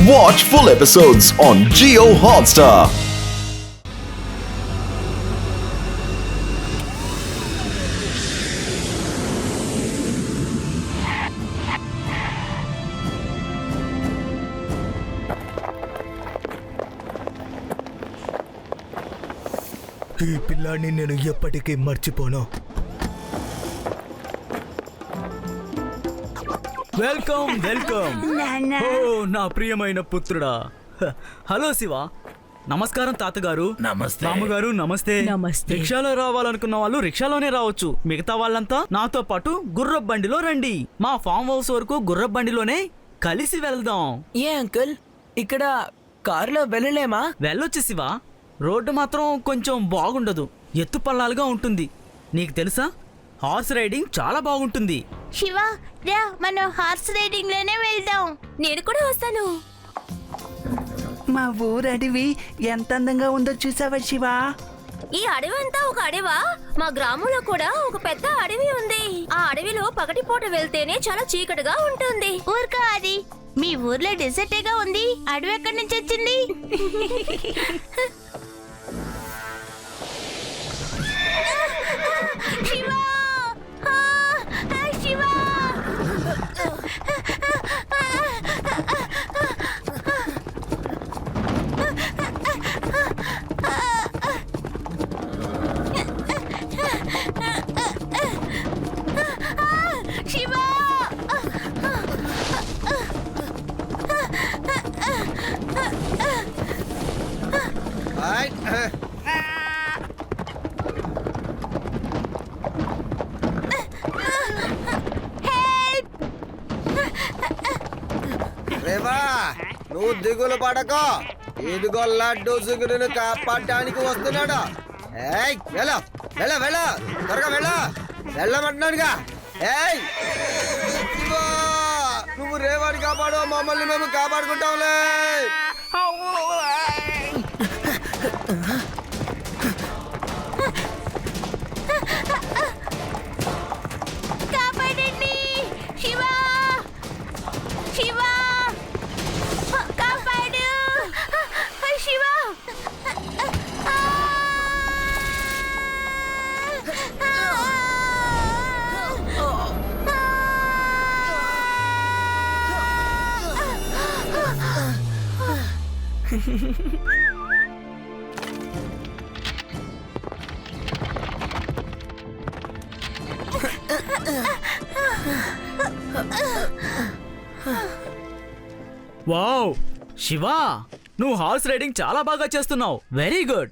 Watch full episodes on Jio Hotstar. ఈ పిల్లాడిని నేను ఎప్పటికీ మర్చిపోను. Welcome welcome. ఓ నా ప్రియమైన పుత్రుడా. హలో శివ. నమస్కారం తాతగారు. నమస్తే మామగారు. నమస్తే. రిక్షాలో రావాలనుకున్న వాళ్ళు రిక్షాలోనే రావచ్చు. మిగతా వాళ్ళంతా నాతో పాటు గుర్రపు బండిలో రండి. మా ఫామ్ హౌస్ వరకు గుర్రపు బండిలోనే కలిసి వెళ్దాం. ఏ అంకుల్, ఇక్కడ కారులో వెళ్ళలేమా? వెళ్ళొచ్చు శివ. రోడ్డు మాత్రం కొంచెం బాగుండదు, ఎత్తు పల్లాలుగా ఉంటుంది. నీకు తెలుసా, హార్స్ రైడింగ్ చాలా బాగుంటుంది. శివ రా, మనం హార్స్ రైడింగ్ లోనే వెళ్దాం. నేను కూడా వస్తాను. మా ఊరు అడవి ఎంత అందంగా ఉందో చూసావా శివ? ఈ అడవి అంతా ఒక అడవా? మా గ్రామంలో కూడా ఒక పెద్ద అడవి ఉంది. ఆ అడవిలో పగటిపూట వెళ్తేనే చాలా చీకటిగా ఉంటుంది. ఊరుకా అది. మీ ఊర్లో డెజర్టేగా ఉంది. అడవి ఎక్కడి నుంచి వచ్చింది? శివా! శివా! శివా! రేవా, నువ్వు దిగులు పడకో. ఇదిగో లడ్డు సిగురుని కాపాడడానికి వస్తున్నాడు. ఏయ్ వెళ్ళ వెళ్ళ వెళ్ళ, త్వరగా వెళ్ళ, వెళ్ళమంటున్నాడుగా. ఏయ్ ఇదిగో, నువ్వు రేవాని కాపాడు, మమ్మల్ని మేము కాపాడుకుంటాంలే. కాపాడండి శివా! శివా! కాపాడు శివా! వావ్ శివ, నువ్వు హార్స్ రైడింగ్ చాలా బాగా చేస్తున్నావు. Very good.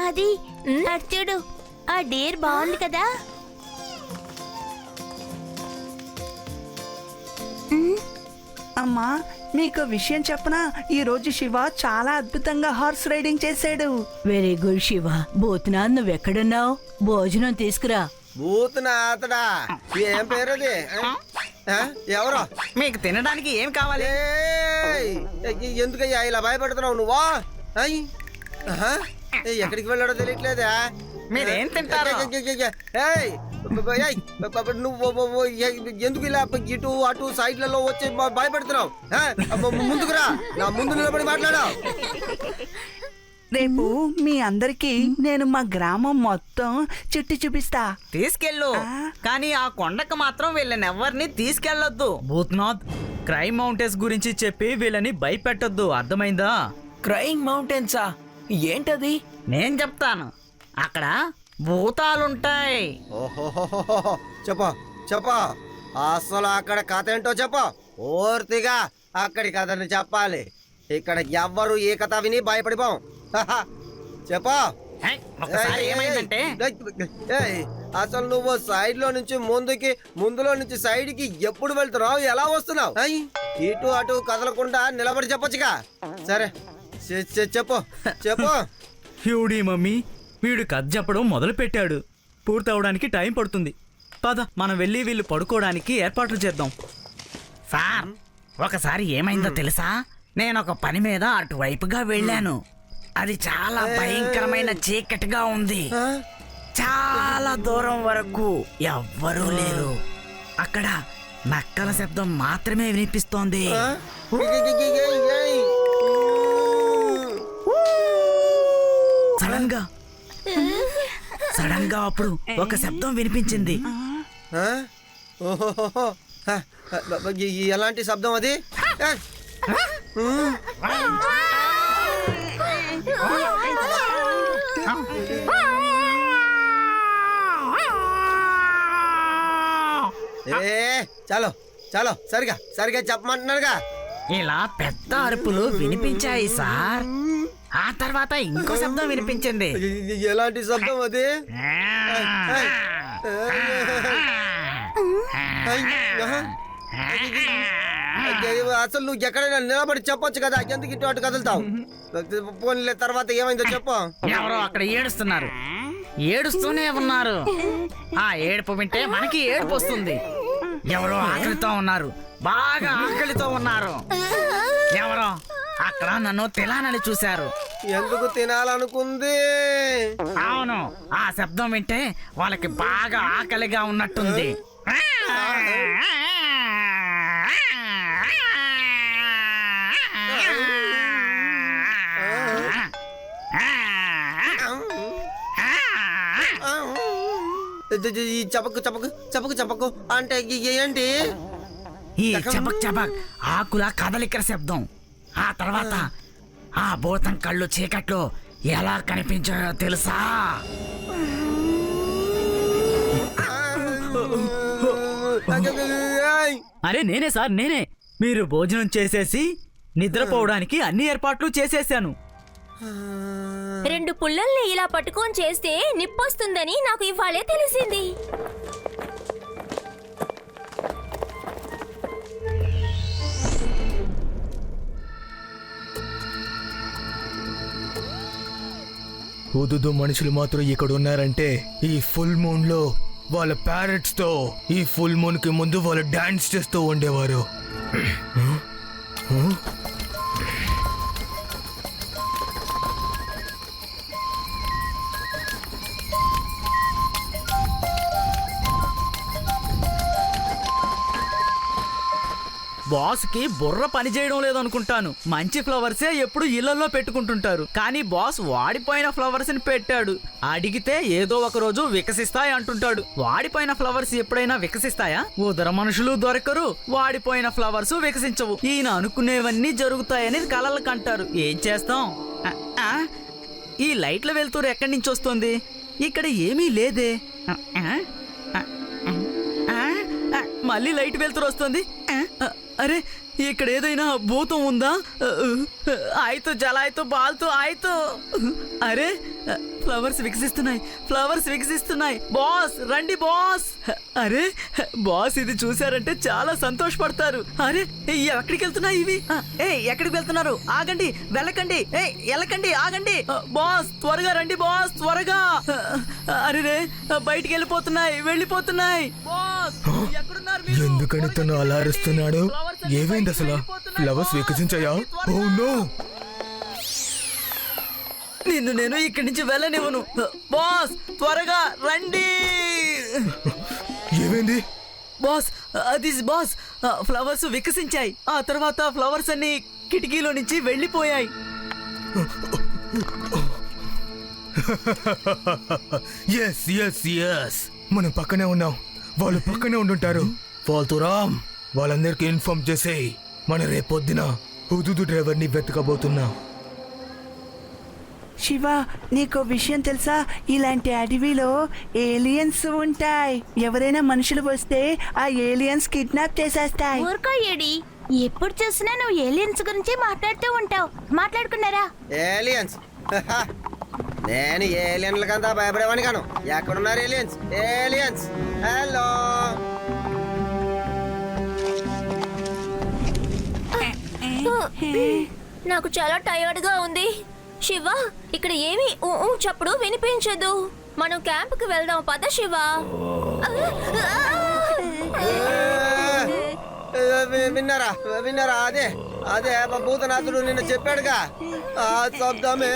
అది అటు చూడు, ఆ డేర్ బాగుంది కదా. అమ్మా, మీకు విషయం చెప్పనా? ఈ రోజు శివ చాలా అద్భుతంగా హార్స్ రైడింగ్ చేశాడు. Very good Shiva. బోతునా, నువ్వెక్కడున్నావు? భోజనం తీసుకురా. బూతునా అతడా? ఏం పేరు అది? ఎవరో? మీకు తినడానికి ఏం కావాలి? ఎందుకయ్యా ఇలా భయపడుతున్నావు నువ్వా? ఎక్కడికి వెళ్ళాడో తెలియట్లేదా? మీరేం తింటారు? నువ్వు ఎందుకు ఇలా ఇటు అటు సైడ్లలో వచ్చి భయపెడుతున్నావు? ముందుకురా, నా ముందు నిలబడి మాట్లాడావు. రేపు మీ అందరికి నేను మా గ్రామం మొత్తం చుట్టి చూపిస్తా. తీసుకెళ్ళు, కానీ ఆ కొండకు మాత్రం వీళ్ళని ఎవరిని తీసుకెళ్లొద్దు. భూత్నాథ్, క్రైమ్ మౌంటైన్స్ గురించి చెప్పి వీళ్ళని భయపెట్టొద్దు, అర్థమైందా? క్రైమ్ మౌంటైన్సా? ఏంటది? నేను చెప్తాను. అక్కడ భూతాలుంటాయి. ఓహో, చెప్పు చెప్పు, అసలు అక్కడ కథ ఏంటో చెప్పు. పూర్తిగా అక్కడి కథని చెప్పాలి. ఇక్కడ ఎవ్వరు ఏ కథ విని భయపడిపోం. చెప్పు. ఒకసారి ఏమైందంటే, అసలు నువ్వు సైడ్ లో నుంచి ముందులో నుంచి సైడ్ కి ఎప్పుడు వెళ్తున్నావు, ఎలా వస్తున్నావు? ఇటు అటు కదలకుండా నిలబడి చెప్పొచ్చుగా. సరే చెప్పు చెప్పు. హ్యూడీ మమ్మీ, వీడు కథ చెప్పడం మొదలు పెట్టాడు. పూర్తవడానికి టైం పడుతుంది. పద, మనం వెళ్ళి వీళ్ళు పడుకోవడానికి ఏర్పాట్లు చేద్దాం. సార్, ఒకసారి ఏమైందో తెలుసా? నేను ఒక పని మీద అటువైపుగా వెళ్ళాను. అది చాలా భయంకరమైన చీకటిగా ఉంది. చాలా దూరం వరకు ఎవ్వరూ లేరు. అక్కడ నక్కల శబ్దం మాత్రమే వినిపిస్తోంది. ఆ? సడన్ గా అప్పుడు ఒక శబ్దం వినిపించింది. ఆ? ఓహోహోహో. ఆ, ఎలాంటి శబ్దం అది? ఆ? ఏ చాలో చాలో సరిగా సరిగా చెప్పమంటున్నారుగా. ఇలా పెద్ద అరుపులు వినిపించాయి సార్. ఆ తర్వాత ఇంకో శబ్దం వినిపించింది. ఎలాంటి శబ్దం అది? అసలు నువ్వు ఎక్కడైనా నిలబడి చెప్పొచ్చు కదా, ఎందుకు ఇటు అటు కదులుతావు? పోనీలే, తర్వాత ఏమైందో చెప్పు. ఎవరో అక్కడ ఏడుస్తున్నారు, ఏడుస్తూనే ఉన్నారు. ఆ ఏడుపు వింటే మనకి ఏడుపు వస్తుంది. ఎవరో ఆకలితో ఉన్నారు, బాగా ఆకలితో ఉన్నారు. ఎవరో అక్కడ నన్ను తినాలని చూశారు. ఎందుకు తినాలనుకుంది? అవును, ఆ శబ్దం వింటే వాళ్ళకి బాగా ఆకలిగా ఉన్నట్టుంది. ఈ చపకు చపకు చపకు చపకు అంటే ఏంటి? ఈ చపక్ చపక్ ఆకుల కదలికల శబ్దం. ఆ తర్వాత ఆ భూతం కళ్ళు చీకట్లో ఎలా కనిపించాయో తెలుసా? అరే నేనే సార్, నేనే. మీరు భోజనం చేసేసి నిద్రపోవడానికి అన్ని ఏర్పాట్లు చేసేసాను. 2 పుల్లల్ని ఇలా పట్టుకొని చేస్తే నిప్పొస్తుందని నాకు ఇవాళే తెలిసింది. హుదుదు మనుషులు మాత్రం ఇక్కడ ఉన్నారంటే ఈ ఫుల్ మూన్ లో వాళ్ళ ప్యారెట్స్ తో ఈ ఫుల్ మూన్ కి ముందు వాళ్ళు డాన్స్ చేస్తూ ఉండేవారు. బాస్ కి బుర్ర పని చేయడం లేదనుకుంటాను. మంచి ఫ్లవర్సే ఎప్పుడు ఇళ్లలో పెట్టుకుంటుంటారు, కానీ బాస్ వాడిపోయిన ఫ్లవర్స్ ని పెట్టాడు. అడిగితే ఏదో ఒక రోజు వికసిస్తాయి అంటుంటాడు. వాడిపోయిన ఫ్లవర్స్ ఎప్పుడైనా వికసిస్తాయా? ఉదర మనుషులు దొరకరు, వాడిపోయిన ఫ్లవర్స్ వికసించవు. ఈయన అనుకునేవన్నీ జరుగుతాయని కలలు కంటారు. ఏం చేస్తాం? ఈ లైట్ల వెలుతురు ఎక్కడి నుంచి వస్తుంది? ఇక్కడ ఏమీ లేదే. మళ్ళీ లైట్ వెలుతురు వస్తుంది. అరే ఇక్కడ ఏదైనా భూతం ఉందా? ఆయితో జలాయితో బాల్తో ఆయితో. అరే ఫ్లవర్స్ వికసిస్తున్నాయి, ఫ్లవర్స్ వికసిస్తున్నాయి. బాస్ రండి బాస్. అరే బాస్ ఇది చూసారంటే చాలా సంతోషపడతారు. అరే ఎక్కడికి వెళ్తున్నాయి ఇవి? ఎక్కడికి వెళ్తున్నారు? ఆగండి, వెళ్ళకండి, వెళ్ళకండి, ఆగండి. బాస్ త్వరగా రండి బాస్, త్వరగా. అరే బయటికి వెళ్ళిపోతున్నాయి, వెళ్ళిపోతున్నాయి. బాస్ ఎక్కడున్నారు మీరు? ఎందుకని తను అలా అరుస్తున్నాడు? ఏమైంది అసలు? ఫ్లవర్స్ వికసించాయా? Oh no! నిన్ను నేను ఇక్కడి నుంచి వెళ్ళనివ్వను. బాస్ త్వరగా రండి. ఏమైంది? బాస్ అది బాస్, ఫ్లవర్స్ వికసించాయి. ఆ తర్వాత ఫ్లవర్స్ అన్ని కిటికీలో నుంచి వెళ్ళిపోయాయి. ఎస్ ఎస్ ఎస్, మనం పక్కనే ఉన్నాం, వాళ్ళు పక్కనే ఉండుంటారు. ఫాల్తూ రామ్, వాళ్ళందరికీ ఇన్ఫార్మ్ చేసేయ్. మన రేపొద్దున హుదుదు డ్రైవర్ని వెతకబోతున్నాం. శివ, నీకో విషయం తెలుసా? ఇలాంటి అడవిలో ఏలియన్స్ ఉంటాయి. ఎవరైనా మనుషులు వస్తే ఆ ఏలియన్స్ కిడ్నాప్ చేసేస్తాయి. ఊరుకో ఏడి, ఎప్పుడు చూసినా నువ్వు ఏలియన్స్ గురించి మాట్లాడుతూ ఉంటావు. మాట్లాడుకున్నారా? ఏలియన్స్? నేను ఏలియన్లకంతా భయపడేవాని కాను. ఎక్కడున్నారు ఏలియన్స్? Aliens hello. నాకు చాలా టైర్డ్ గా ఉంది. శివ, ఇక్కడ ఏమి చప్పుడు వినిపించదు. మనం క్యాంప్ కి వెళ్దాం పద శివ. విన్నారా విన్నారా? అదే అదే భూతనాథుడు నిన్న చెప్పాడుగా, ఆ శబ్దమే.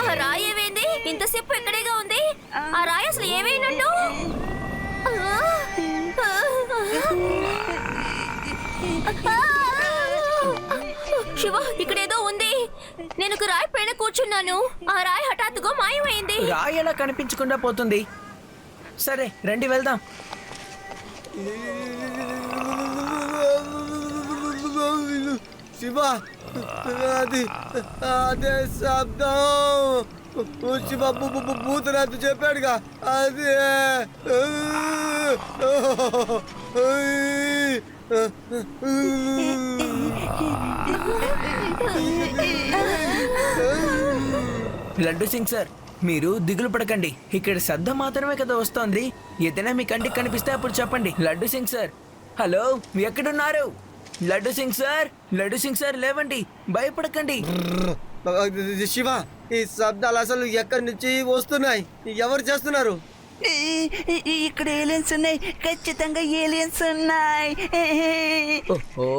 ఆ రాయి ఎంతసేపు ఇక్కడేగా ఉంది. ఆ రాయి అసలు ఏమైనట్టు? శివ, ఇక్కడేదో ఉంది. నేను ఒక రాయి పైన కూర్చున్నాను. ఆ రాయి హఠాత్తుగా మాయమైంది. రాయి ఎలా కనిపించకుండా పోతుంది? సరే రండి వెళ్దాం. శివ, అది అదే శబ్దం. శివ భూతనాథ్ చెప్పాడుగా అదే. లడ్డు సింగ్ సార్, మీరు దిగులు పడకండి. ఇక్కడ శబ్దం మాత్రమే కదా వస్తోంది. ఏదైనా మీ కంటికి కనిపిస్తే అప్పుడు చెప్పండి. లడ్డు సింగ్ సార్, హలో, మీ ఎక్కడున్నారు? లడ్డు సింగ్ సార్, లడ్డు సింగ్ సార్, లేవండి, భయపడకండి. శివ, ఈ శబ్దాలు అసలు ఎక్కడి నుంచి వస్తున్నాయి? ఎవరు చేస్తున్నారు? ఇక్కడ ఏలియన్స్ ఉన్నాయి, ఖచ్చితంగా ఏలియన్స్ ఉన్నాయి. ఓహో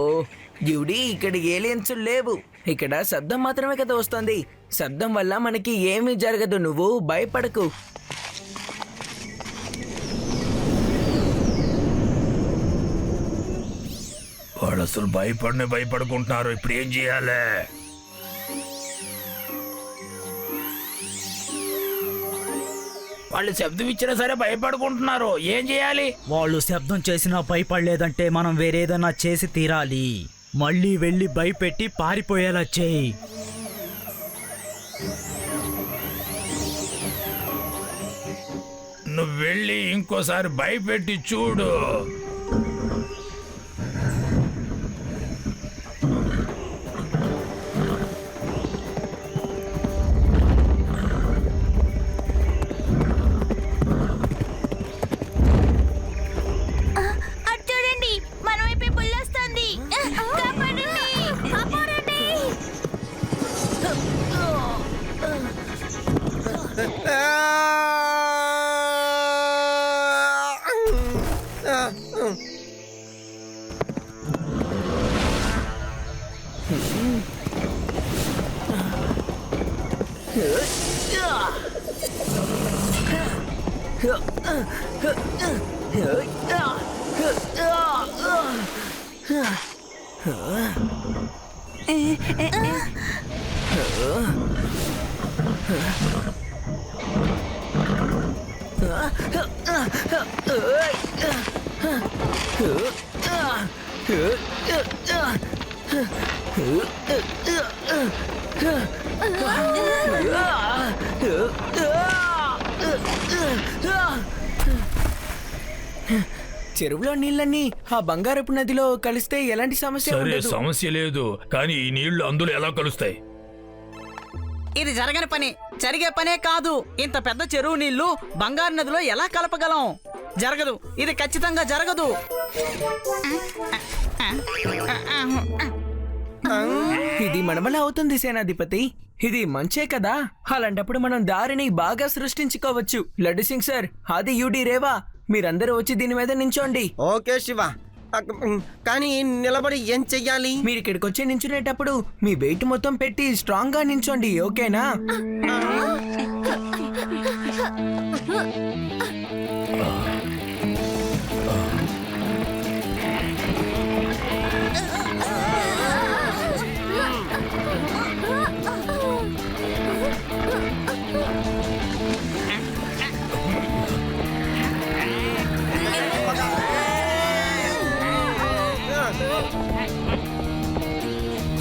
డ్యూడీ, ఇక్కడ ఏలియన్స్ లేవు. ఇక్కడ శబ్దం మాత్రమే కదా వస్తుంది. శబ్దం వల్ల మనకి ఏమీ జరగదు, నువ్వు భయపడకు. వాళ్ళు అసలు భయపడుకుంటున్నారు. ఇప్పుడు ఏం చేయాలి? వాళ్ళు శబ్దం ఇచ్చినా సరే భయపడుకుంటున్నారు. ఏం చేయాలి? వాళ్ళు శబ్దం చేసినా భయపడలేదంటే మనం వేరేదన్నా చేసి తీరాలి. మళ్ళీ వెళ్ళి భయపెట్టి పారిపోయేలా చేయి. నువ్వు వెళ్ళి ఇంకోసారి భయపెట్టి చూడు. చూడండి, మన వైపే పుల్లొస్తుంది. కాపాడండి, కాపాడండి. చెరువులో నీళ్ళన్నీ ఆ బంగారపు నదిలో కలిస్తే ఎలాంటి సమస్య సరే, ఉండదు. సమస్య లేదు, కానీ ఈ నీళ్లు అందులో ఎలా కలుస్తాయి? ఇది జరగని పని, జరిగే పనే కాదు. ఇంత పెద్ద చెరువు నీళ్లు బంగారు నదిలో ఎలా కలపగలం? జరగదు, ఇది ఖచ్చితంగా జరగదు. ఇది మనమలా అవుతుంది సేనాధిపతి. ఇది మంచే కదా, అలాంటప్పుడు మనం దారిని బాగా సృష్టించుకోవచ్చు. లడ్డు సింగ్ సార్, ఆది యూడి రేవా, మీరందరూ వచ్చి దీని మీద నించోండి. ఓకే శివ, కానీ నిలబడి ఏం చెయ్యాలి? మీరు ఇక్కడికి వచ్చి నించునేటప్పుడు మీ వెయిట్ మొత్తం పెట్టి స్ట్రాంగ్ గా నించోండి, ఓకేనా?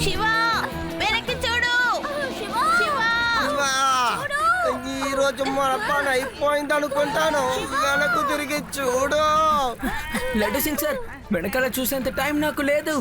శివ, వెనక్కి చూడు. శివ, ఈ రోజు మన పని అయిపోయింది అనుకుంటాను. వెనక్కు తిరిగి చూడు. లడ్డు సింగ్ సార్, వెనకాల చూసేంత టైం నాకు లేదు.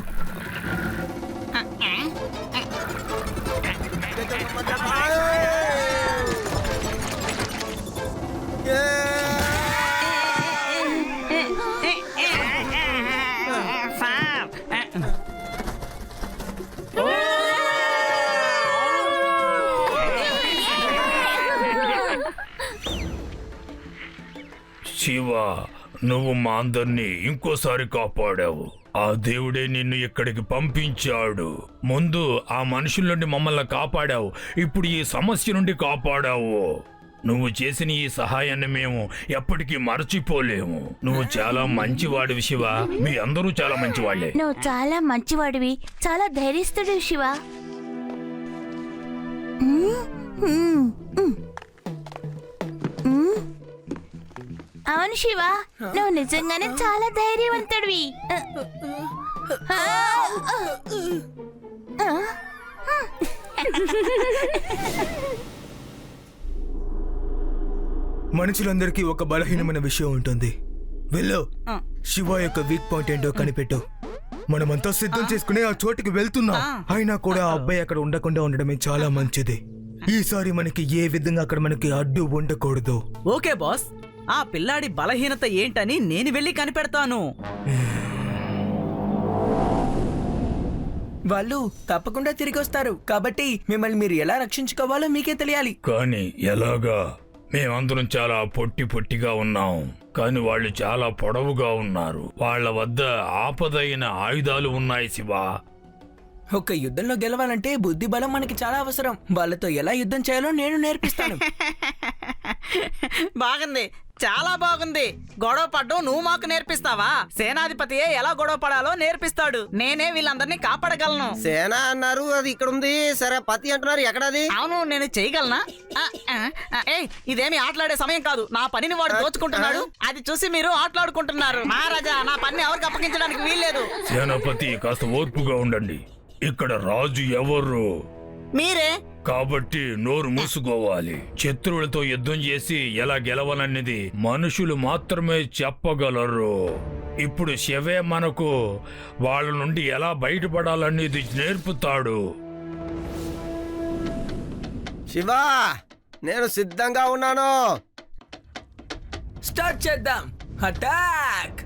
శివ, నువ్వు మా అందరినీ ఇంకోసారి కాపాడావు. ఆ దేవుడే నిన్ను ఇక్కడికి పంపించాడు. ముందు ఆ మనుషుల నుండి మమ్మల్ని కాపాడావు, ఇప్పుడు ఈ సమస్య నుండి కాపాడావు. నువ్వు చేసిన ఈ సహాయాన్ని మేము ఎప్పటికీ మరచిపోలేము. నువ్వు చాలా మంచివాడివి శివ. మీ అందరూ చాలా మంచివాళ్లే. నువ్వు చాలా మంచివాడివి, చాలా ధైర్యస్తుడు శివ. అవును శివ, నువ్వు నిజంగానే చాలా ధైర్యవంతుడివి. మనుషులందరికీ ఒక బలహీనమైన విషయం ఉంటుంది. వెళ్ళు, శివ యొక్క వీక్ పాయింట్ ఏంటో కనిపెట్టు. మనమంతా సిద్ధం చేసుకుని ఆ చోటుకి వెళ్తున్నాం. అయినా కూడా ఆ అబ్బాయి అక్కడ ఉండకుండా ఉండడమే చాలా మంచిది. ఈసారి మనకి ఏ విధంగా అక్కడ మనకి అడ్డు ఉండకూడదు. ఓకే బాస్, ఆ పిల్లాడి బలహీనత ఏంటని నేను వెళ్ళి కనిపెడతాను. వాళ్ళు తప్పకుండా తిరిగి వస్తారు, కాబట్టి మిమ్మల్ని మీరు ఎలా రక్షించుకోవాలో మీకే తెలియాలి. కానీ ఎలాగా? మేమందరం చాలా పొట్టిగా ఉన్నాం, కానీ వాళ్ళు చాలా పొడవుగా ఉన్నారు. వాళ్ళ వద్ద ఆపదైన ఆయుధాలు ఉన్నాయి శివ. ఒక యుద్ధంలో గెలవాలంటే బుద్ధి బలం మనకి చాలా అవసరం. వాళ్ళతో ఎలా యుద్ధం చేయాలో నేను నేర్పిస్తాను. బాగుంది, చాలా బాగుంది. గొడవ పడ్డం నువ్వు మాకు నేర్పిస్తావా? సేనాధిపతియే ఎలా గొడవ పడాలో నేర్పిస్తాడు. నేనే వీళ్ళందరినీ కాపాడగలను. సేన అన్నారు, అది ఇక్కడ ఉంది. సరే, పతి అంటున్నారు, ఎక్కడది? అవును, నేను చేయగలనా? ఏయ్, ఇదేమి ఆటలాడే సమయం కాదు. నా పనిని వాడు దోచుకుంటున్నాడు. అది చూసి మీరు ఆటలాడుకుంటున్నారు. మహారాజా, నా పని ఎవరికి అప్పగించడానికి వీల్లేదు. సేనాపతి, కాస్త ఓర్పుగా ఉండండి. ఇక్కడ రాజు ఎవరు? మీరే. కాబట్టి నోరు మూసుకోవాలి. శత్రువులతో యుద్ధం చేసి ఎలా గెలవాలనేది మనుషులు మాత్రమే చెప్పగలరు. ఇప్పుడు శివే మనకు వాళ్ళ నుండి ఎలా బయటపడాలనేది నేర్పుతాడు. శివ, నేను సిద్ధంగా ఉన్నాను. స్టార్ట్ చేద్దాం. అటాక్!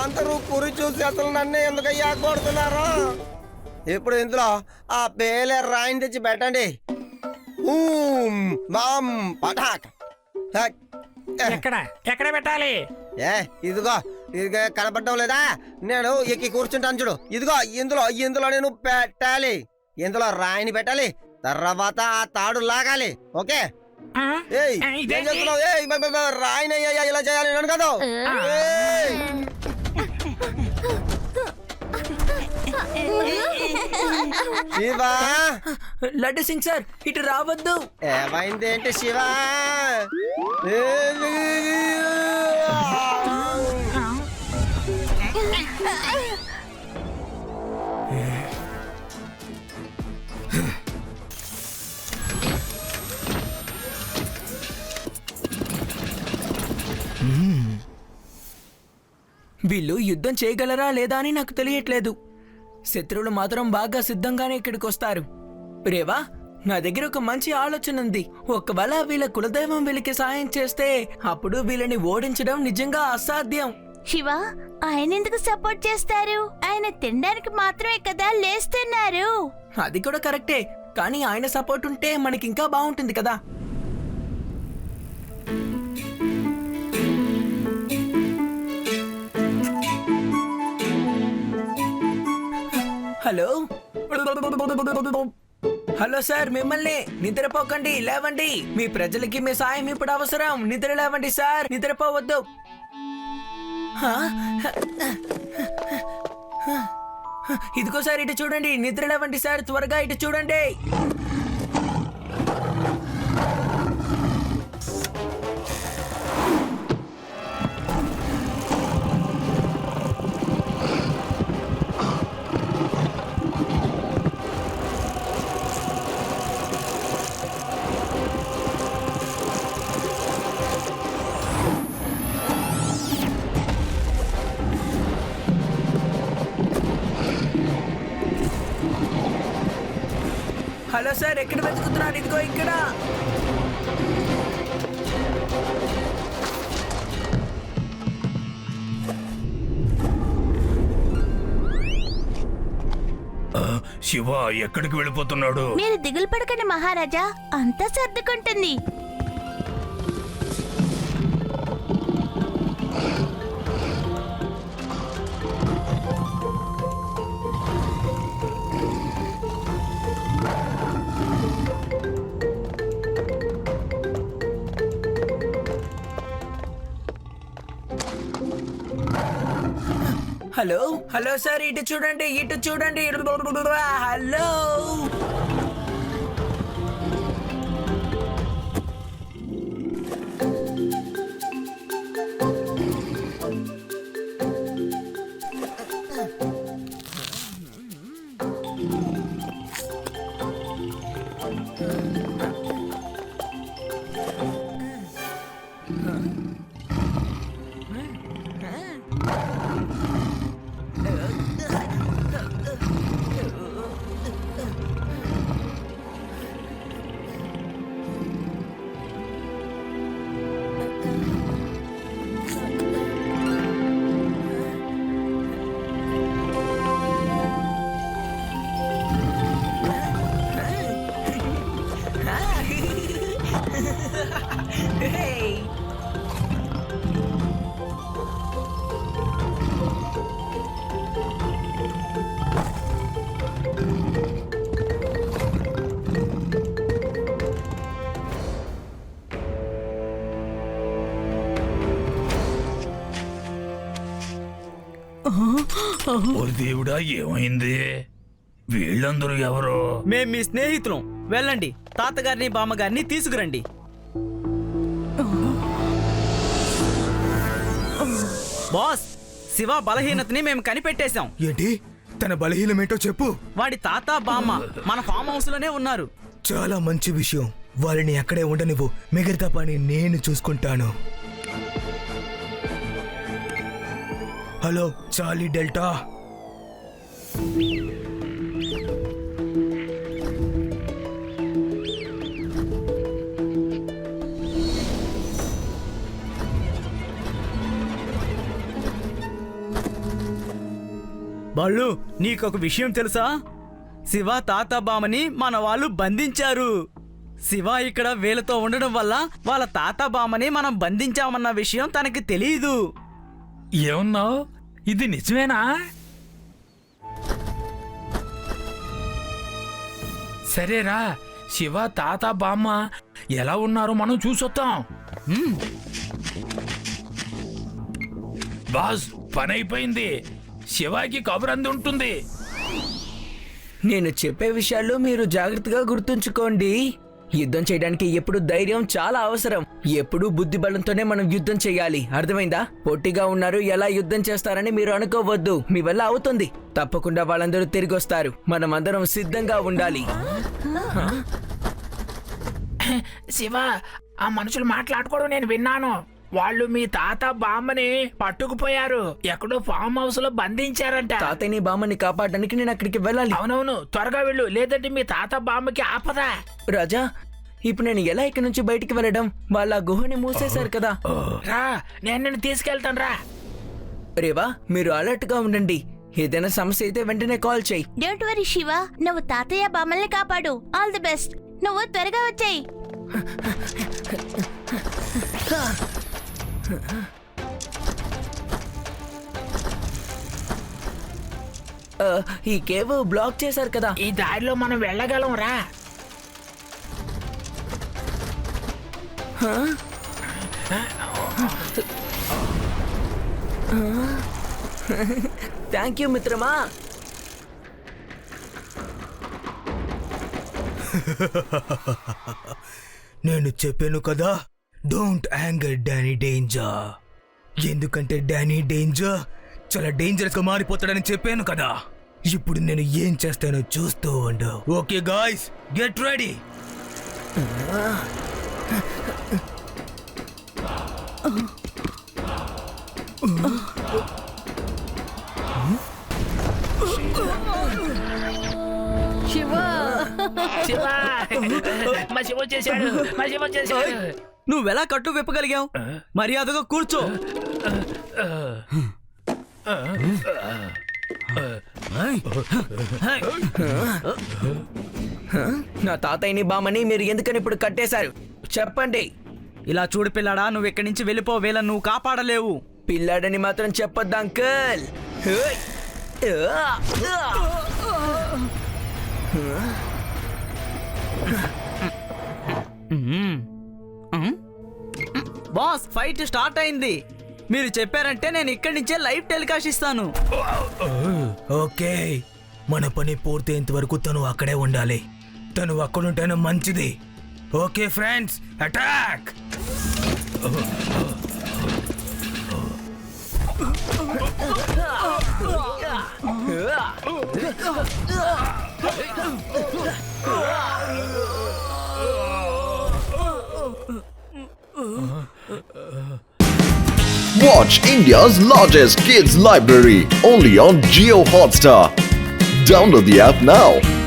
అందరూ కురి చూసి అసలు నన్నే ఎందుకయ్యా కొడుతున్నారు? ఇప్పుడు ఇందులో ఆ పేలే రాయిని తెచ్చి పెట్టండి. పటాక్. ఎక్కడ పెట్టాలి? ఇదిగో ఇది కనపడటం లేదా? నేను ఎక్కి కూర్చుంటాను చూడు. ఇదిగో ఇందులో నేను పెట్టాలి. ఇందులో రాయిని పెట్టాలి, తర్వాత ఆ తాడు లాగాలి. ఓకే? ఏం చెప్తున్నావు? రాయిని ఇలా చేయాలి నన్ను కదా. శివా, లడ్డు సింగ్ సార్, ఇటు రావద్దు. ఏమైంది ఏంటి శివా? వీళ్ళు యుద్ధం చేయగలరా లేదా అని నాకు తెలియట్లేదు. శత్రువులు మాత్రం బాగా సిద్ధంగానే ఇక్కడికి వస్తారు. రేవా, నా దగ్గర ఒక మంచి ఆలోచన ఉంది. ఒకవేళ వీళ్ళ కులదైవం వీళ్ళకి సాయం చేస్తే అప్పుడు వీళ్ళని ఓడించడం నిజంగా అసాధ్యం. శివ, ఆయన ఎందుకు సపోర్ట్ చేస్తారు? ఆయన తినడానికి మాత్రమే కదా లేస్తున్నారు. అది కూడా కరెక్టే, కానీ ఆయన సపోర్ట్ ఉంటే మనకింకా బాగుంటుంది కదా. హలో హలో సార్, మిమ్మల్ని. నిద్రపోకండి, లేవండి. మీ ప్రజలకి మీ సాయం ఇప్పుడు అవసరం. నిద్ర లేవండి సార్, నిద్రపోవద్దు. ఇదిగో సార్, ఇటు చూడండి. నిద్ర లేవండి సార్, త్వరగా ఇటు చూడండి. హలో సార్, ఎక్కడ వెతుకుతున్నారు? ఇదిగో ఇక్కడ. శివ ఎక్కడికి వెళ్ళిపోతున్నాడు? మీరు దిగులు పడకండి మహారాజా, అంతా సర్దుకుంటుంది. హలో హలో సార్, ఇటు చూడండి, ఇటు చూడండి. హలో. ఓ దేవుడా, ఏమైంది? వీళ్ళందరూ ఎవరు? మేం మీ స్నేహితులం. వెళ్ళండి, తాతగారిని బామ్మగారిని తీసుకురండి. బాస్, శివ బలహీనతని మేము కనిపెట్టేశాం. ఏంటి? తన బలహీనమేంటో చెప్పు. వాడి తాత బామ్మ మన ఫామ్ హౌస్ లోనే ఉన్నారు. చాలా మంచి విషయం. వాళ్ళని అక్కడే ఉండనివ్వు, మిగతా పని నేను చూసుకుంటాను. Hello Charlie delta. బాళ్ళు, నీకొక విషయం తెలుసా? శివ తాత బామ్మని మన వాళ్ళు బంధించారు. శివ ఇక్కడ వీళ్ళతో ఉండడం వల్ల వాళ్ళ తాత బామ్మని మనం బంధించామన్న విషయం తనకి తెలీదు. ఏమన్నావు? ఇది నిజమేనా? సరేరా, శివ తాత బామ్మ ఎలా ఉన్నారో మనం చూసొద్దాం. బాస్, పని అయిపోయింది. శివాకి కబురు అంది ఉంటుంది. నేను చెప్పే విషయాల్లో మీరు జాగ్రత్తగా గుర్తుంచుకోండి. యుద్ధం చేయడానికి ఎప్పుడు ధైర్యం చాలా అవసరం. ఎప్పుడు బుద్ధి బలంతోనే మనం యుద్ధం చేయాలి, అర్థమైందా? పొట్టిగా ఉన్నారు, ఎలా యుద్ధం చేస్తారని మీరు అనుకోవద్దు. మీ వల్ల అవుతుంది. తప్పకుండా వాళ్ళందరూ తిరిగి వస్తారు. మనం అందరం సిద్ధంగా ఉండాలి. శివ, ఆ మనుషులు మాట్లాడుకోవడం నేను విన్నాను. వాళ్ళు మీ తాత బామ్మని పట్టుకుపోయారు, ఎక్కడో ఫామ్ హౌస్ లో బంధించారంట. తాతయ్యని బామ్మని కాపాడడానికి నేను అక్కడికి వెళ్ళాలి. అవునవును, త్వరగా వెళ్ళు, లేదంటే మీ తాత బామ్మకి ఆపదా. రాజా, ఇప్పుడు నేను ఎలా ఇక్కడి నుంచి బయటికి వెళ్ళడం? వాళ్ళ గుహని మూసేశారు కదా. రా, నేను నిన్ను తీసుకెళ్తాను రా. రేవా, మీరు అలర్ట్ గా ఉండండి. ఏదైనా సమస్య అయితే వెంటనే కాల్ చేయి. డోంట్ వరీ శివ, నువ్వు తాతయ్య బామ్మల్ని కాపాడు. All the best. నువ్వు త్వరగా వచ్చాయి. ఈ కేవ్ బ్లాక్ చేశారు కదా. ఈ దారిలో మనం వెళ్ళగలం రా. థ్యాంక్ యూ మిత్రమా. నేను చెప్పాను కదా, డోంట్ యాంగర్ డానీ డేంజర్. ఎందుకంటే డానీ డేంజర్ చాలా డేంజరస్ గా మారిపోతాడని చెప్పాను కదా. ఇప్పుడు నేను ఏం చేస్తానో చూస్తూ ఉండు. Okay guys, get ready. Shiva, Shiva, మా శివ వచ్చేసాడు, మా శివ వచ్చేసాడు. నువ్వెలా కట్టు విప్పగలిగావు? మర్యాదగా కూర్చో. నా తాతయ్యని బామ్మని మీరు ఎందుకని ఇప్పుడు కట్టేశారు చెప్పండి. ఇలా చూడు పిల్లాడా, నువ్వు ఇక్కడి నుంచి వెళ్ళిపో. వీళ్ళని నువ్వు కాపాడలేవు. పిల్లాడని మాత్రం చెప్పొద్దు అంకుల్. బాస్, ఫైట్ స్టార్ట్ అయింది. మీరు చెప్పారంటే నేను ఇక్కడి నుంచే లైవ్ టెలికాస్ట్ ఇస్తాను. ఓకే, మన పని పూర్తయ్యేంత వరకు తను అక్కడే ఉండాలి. తను అక్కడుంటేనే మంచిది. Okay friends, attack! Watch India's largest kids library only on Jio Hotstar. Download the app now.